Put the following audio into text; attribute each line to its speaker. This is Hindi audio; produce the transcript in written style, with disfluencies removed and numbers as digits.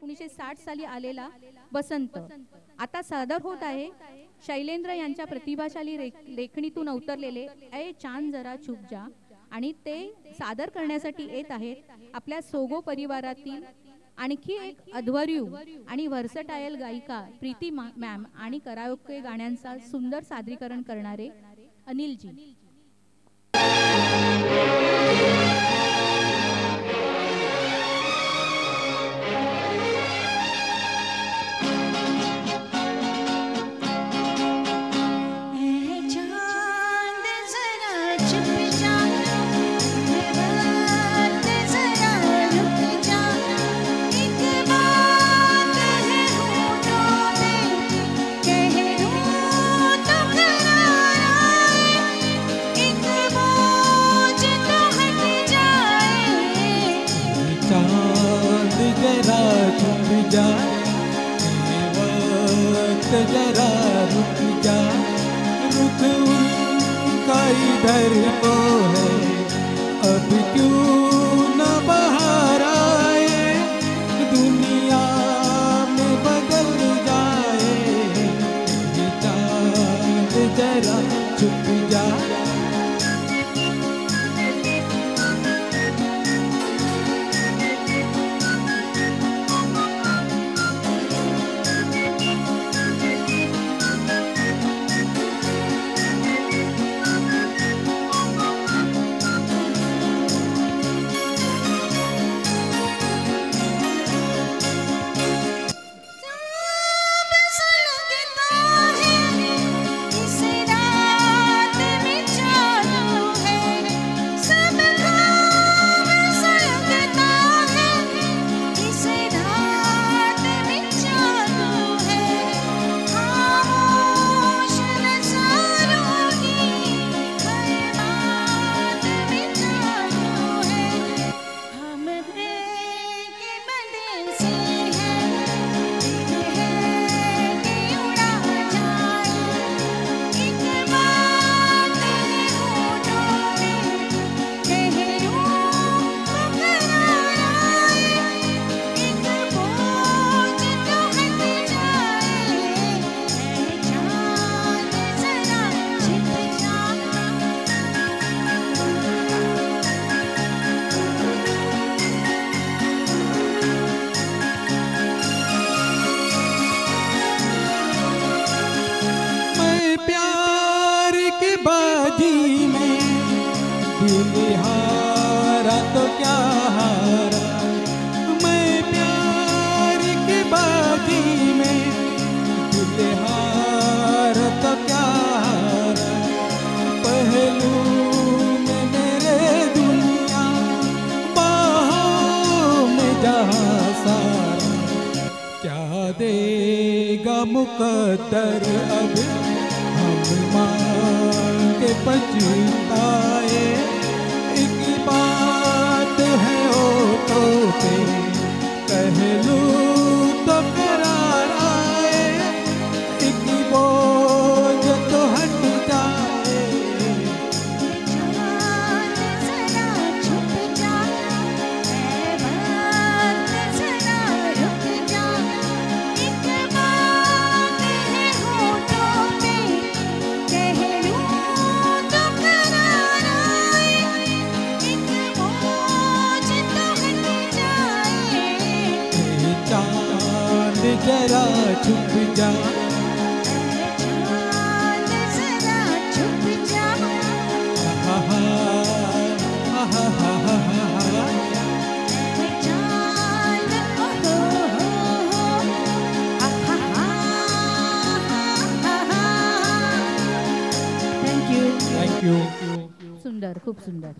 Speaker 1: 1960 साली आलेला बसंत आता सादर होत आहे शैलेंद्र यांच्या प्रतिभाशाली लेखणीतून अवतरलेले ऐ चांद जरा छुप जा आणि ते सादर करण्यासाठी येत आहेत आपल्या सोगो परिवारातील आणखी एक अध्वर्यू आणि व्हर्सटाईल गायिका प्रीती मॅम आणि कराओके गाण्यांचा सुंदर सादरीकरण करणारे अनिलजी।
Speaker 2: जरा रुक जा रुक उनका इधर को है अब क्यों न बाहर आए दुनिया में बदल जाए चांद जरा छुप जा। बाजी में दिल हारा तो क्या हारा मैं प्यार की बाजी में दिल हारा तो क्या हारा पहलू में मेरे दुनिया बाहों में जहाँ सारा क्या देगा मुकद्दर अब मान के पछताए एक बात है ओठों पे कह लूं तो करार आए एक बोझ तो हट जाए
Speaker 3: जरा छुप जा बात जरा रुक जा एक बात है होठों पे कह लूं तो करार आए एक बोझ तो हट जाए
Speaker 2: चांद जरा छुप जा
Speaker 3: चांद जरा छुप जा
Speaker 2: हा हा हा हा हा हा
Speaker 3: चांद ओ हो आहा हा
Speaker 1: थँक्यू।
Speaker 2: थँक्यू।
Speaker 1: सुंदर खूप सुंदर।